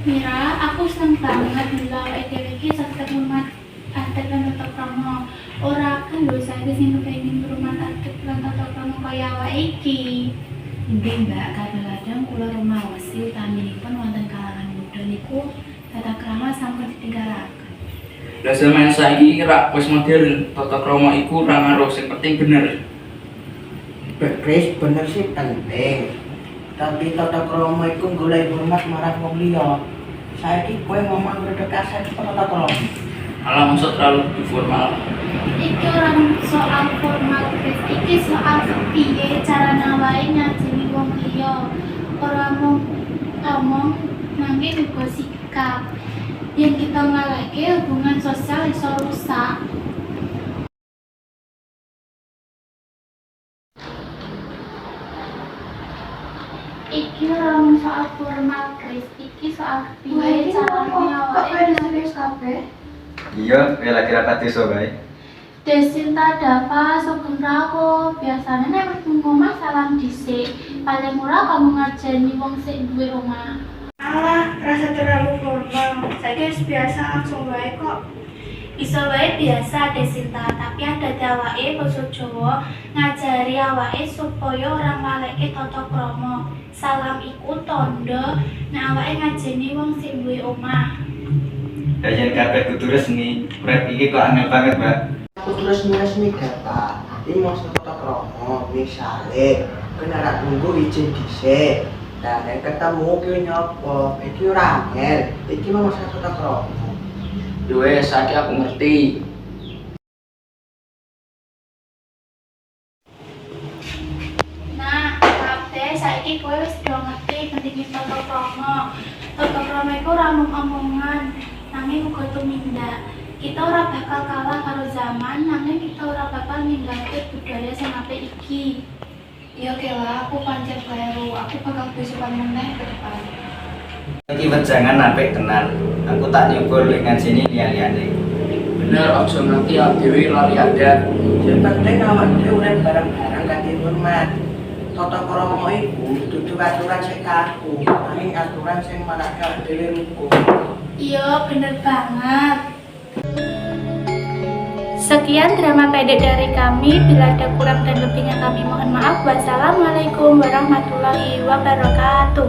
Mira, aku seneng banget bila EDW iki saged hormat adat lan tata krama. Ora kan lho saya sing kepengin hormat adat lan tata krama kaya awake iki. Inggih Mbak, kadang-kadang kula rumaos utaminipun wonten kalangan muda niku tata krama sampun ditinggalaken. Lah zaman saiki rak wis modern, tata krama iku ora ngaruh, sing penting bener. Chris, bener sih penting. Tapi tata krama iku golek hormat marang wong liya. Saiki kowe ngomong berdekatan tata krama. Malah maksud terlalu formal. Iki ora soal formal, Chris. Iki soal piye cara awake ngajeni wong liya. Ora mung ngomong nanging uga sikap. Yang kita ngalahke hubungan sosial iso rusak. Iki ora mung soal formal, Chris. Iki soal piye carane awake serius kabeh. Iya, kowe lagi rapat desa bae. Desinta Dava Sugeng Rawo. Biasane nek mlebu omah salam dhisik. Paling ora kamu ngajeni wong sing duwe omah. Alah, rasa terlalu formal. Saya wis biasa langsung wae kok. Bisa wae biasa Desinta, tapi ada awake basa Jawa ngajari awake supaya ora ngaleke tata krama. Salam iku tandha nek awake ngajeni wong sing duwe omah. Dayan kabeh kudu resmi. Prep iki kok angel banget, Mbak. Aku terus resmi Pak. Ini mau tata krama, misale kena rak nunggu izin dhisik. Nah, nek ketemu ki nyopo, iki ora angel. Iki mau masalah tata krama. Yo wes, saiki aku ngerti. Nah, kabeh saiki kowe wis do ngerti pentingnya tata krama. Tata krama iku ora mung omongan, nanging uga tumindak. Kita ora bakal kalah karo zaman, nanging kita ora bakal ninggalke budaya sing apik iki. Iya Kela, aku pancen kleru. Aku bakal besokan meneh ke depan. Iki wejangan apik tenan. Aku tak nyoba luwih ngancini liya-liyane. Bener, aja nganti dhewe lali adat. Yang penting awak dhewe urip bareng-bareng kanthi hormat. Tata krama iku dudu aturan sing kaku, nanging aturan sing marake awake dhewe rukun. Iya, bener banget. Sekian drama pendek dari kami. Bila ada kurang dan lebihnya kami mohon maaf. Wassalamualaikum warahmatullahi wabarakatuh.